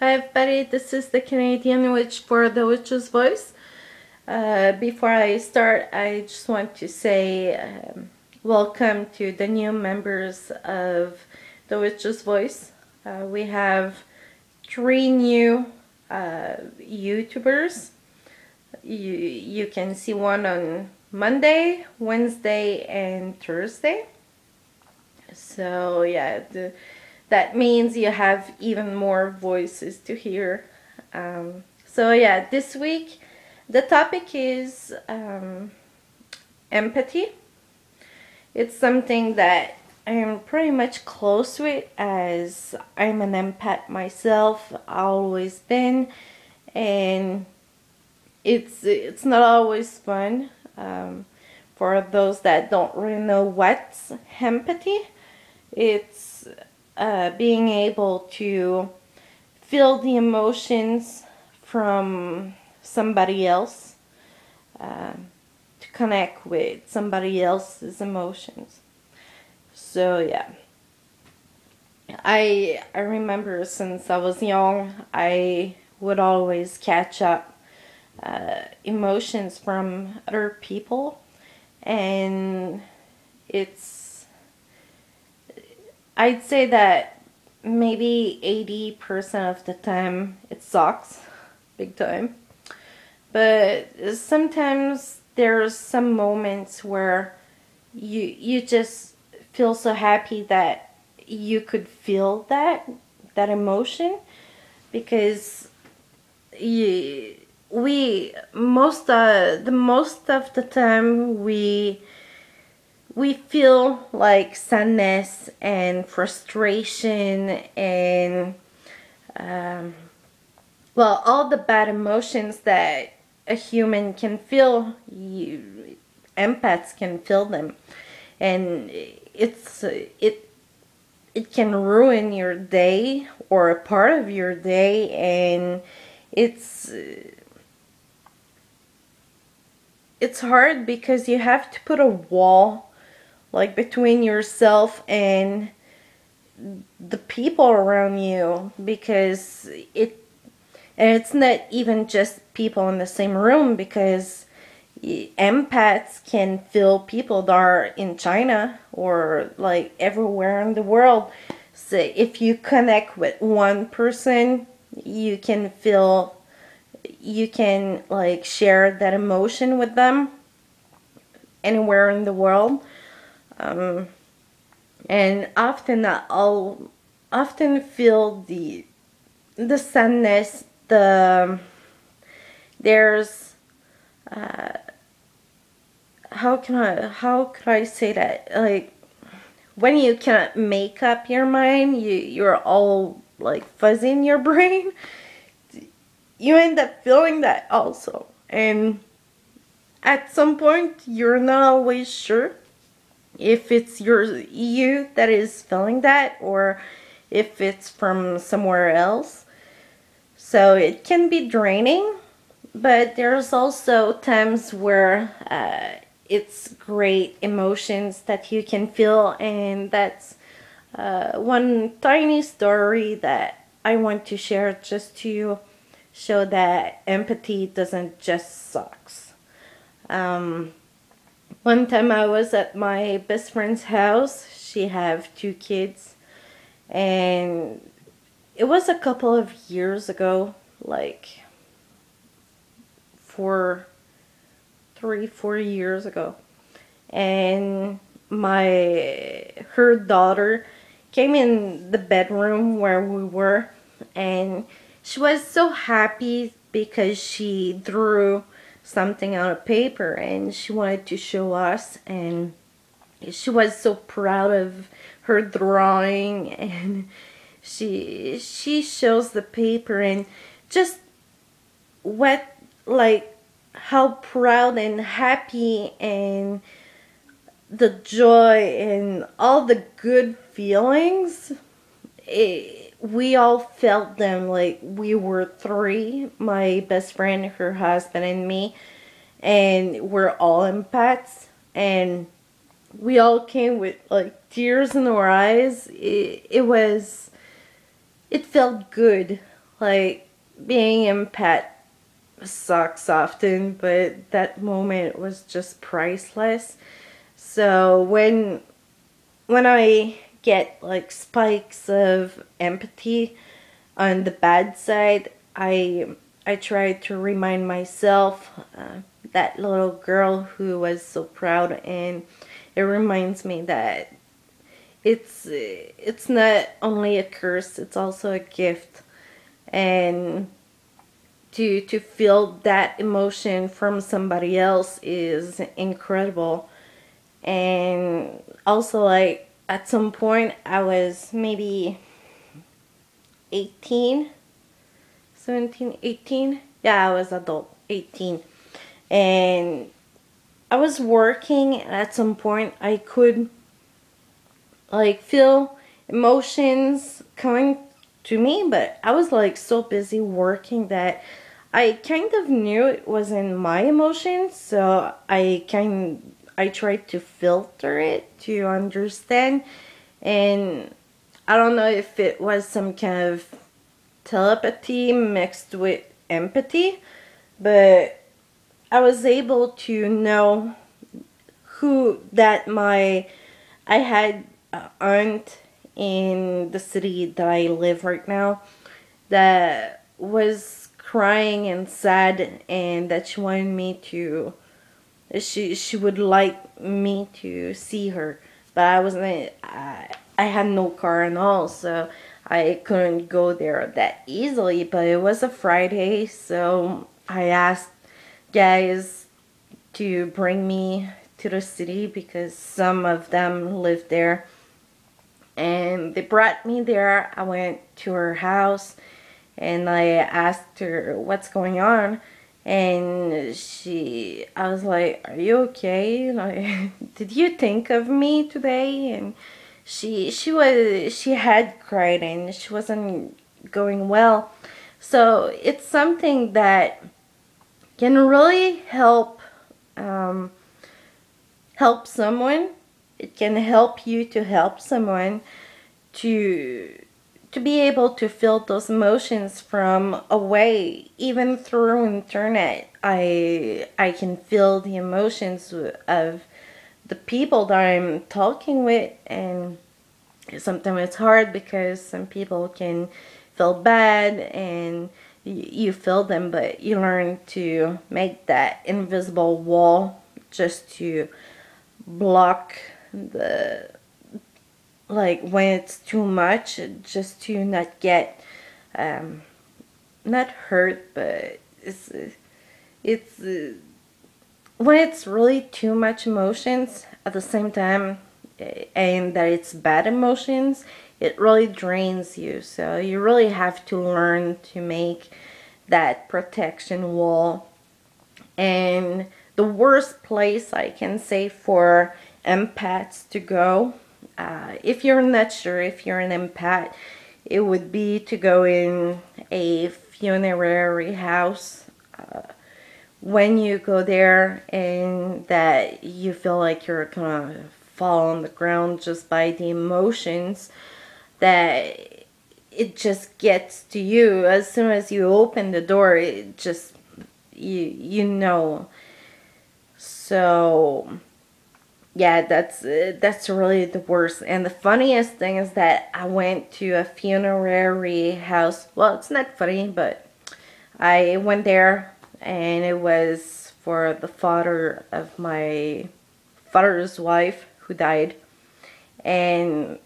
Hi everybody, this is the Canadian witch for the Witch's Voice. Before I start, I just want to say welcome to the new members of the Witch's Voice. We have 3 new YouTubers. You can see one on Monday, Wednesday, and Thursday. So yeah, that means you have even more voices to hear. So yeah, this week the topic is empathy. It's something that I'm pretty much close with, as I'm an empath myself, always been, and it's not always fun. For those that don't really know what's empathy, it's being able to feel the emotions from somebody else, to connect with somebody else's emotions. So yeah, I remember since I was young, I would always catch up emotions from other people, and I'd say that maybe 80% of the time it sucks big time, but sometimes there's some moments where you just feel so happy that you could feel that emotion, because most of the time we feel like sadness and frustration and well, all the bad emotions that a human can feel. Empaths can feel them, and it can ruin your day or a part of your day, and it's hard because you have to put a wall like between yourself and the people around you, because it's not even just people in the same room, because empaths can feel people that are in China or like everywhere in the world. So if you connect with one person, you can like share that emotion with them anywhere in the world. And I'll often feel the sadness. There's how could I say that, like when you cannot make up your mind, you're all like fuzzy in your brain, you end up feeling that also, and at some point you're not always sure if it's you that is feeling that, or if it's from somewhere else. So it can be draining, but there's also times where it's great emotions that you can feel, and that's one tiny story that I want to share, just to show that empathy doesn't just sucks. One time I was at my best friend's house. She have 2 kids, and it was a couple of years ago, like 4 years ago, and her daughter came in the bedroom where we were, and she was so happy because she drew something on a paper and she wanted to show us, and she was so proud of her drawing, and she shows the paper, and just like how proud and happy and the joy and all the good feelings, we all felt them. Like, we were 3, my best friend, her husband, and me, and we're all empaths, and we all came with like tears in our eyes. It felt good. Like, being empath sucks often, but that moment was just priceless. So when I get like spikes of empathy on the bad side, I try to remind myself that little girl who was so proud, and it reminds me that it's not only a curse, it's also a gift. And to feel that emotion from somebody else is incredible. And also, like, at some point I was maybe 18, 17, 18. Yeah, I was adult, 18. And I was working, and at some point I could like feel emotions coming to me, but I was like so busy working that I kind of knew it wasn't my emotions, so I tried to filter it to understand. And I don't know if it was some kind of telepathy mixed with empathy, but I was able to know who that my I had an aunt in the city that I live right now that was crying and sad, and that she wanted me to she would like me to see her, but I wasn't I had no car and all, so I couldn't go there that easily. But it was a Friday, so I asked guys to bring me to the city because some of them lived there, and they brought me there. I went to her house and I asked her what's going on, and I was like, "Are you okay? Like, did you think of me today?" And she had cried and she wasn't going well. So it's something that can really um, help someone. It can help you to help someone to be able to feel those emotions from away. Even through internet, I can feel the emotions of the people that I'm talking with. And sometimes it's hard because some people can feel bad and you feel them, but you learn to make that invisible wall just to block the, like, when it's too much, just to not get not hurt, but it's when it's really too much emotions at the same time, and that it's bad emotions, it really drains you. So you really have to learn to make that protection wall. And the worst place I can say for empaths to go, if you're not sure if you're an empath, it would be to go in a funerary house. When you go there and that you feel like you're gonna fall on the ground just by the emotions, that it just gets to you as soon as you open the door. It just, you know. So yeah, that's really the worst. And the funniest thing is that I went to a funerary house. Well, it's not funny, but I went there and it was for the father of my father's wife who died. And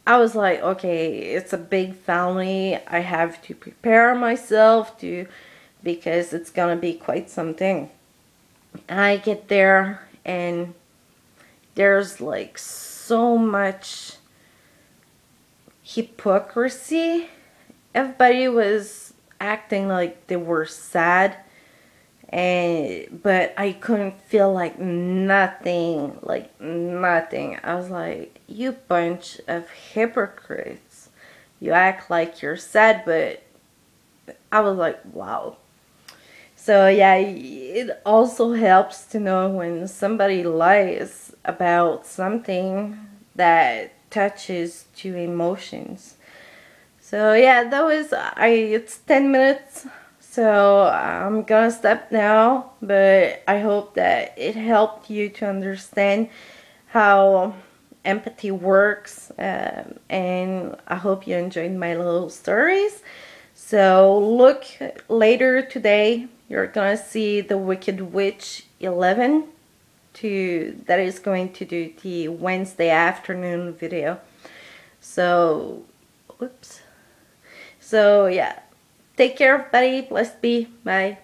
I was like, okay, it's a big family. I have to prepare myself because it's gonna be quite something. And I get there and there's like so much hypocrisy. Everybody was acting like they were sad, but I couldn't feel like nothing, I was like, you bunch of hypocrites. You act like you're sad, but I was like, wow. So yeah, it also helps to know when somebody lies about something that touches to emotions. So yeah, that was it's 10 minutes. So I'm gonna stop now, but I hope that it helped you to understand how empathy works, and I hope you enjoyed my little stories. So look later today, you're gonna see the Wicked Witch 11 that is going to do the Wednesday afternoon video. So oops. So yeah, take care everybody, blessed be, bye.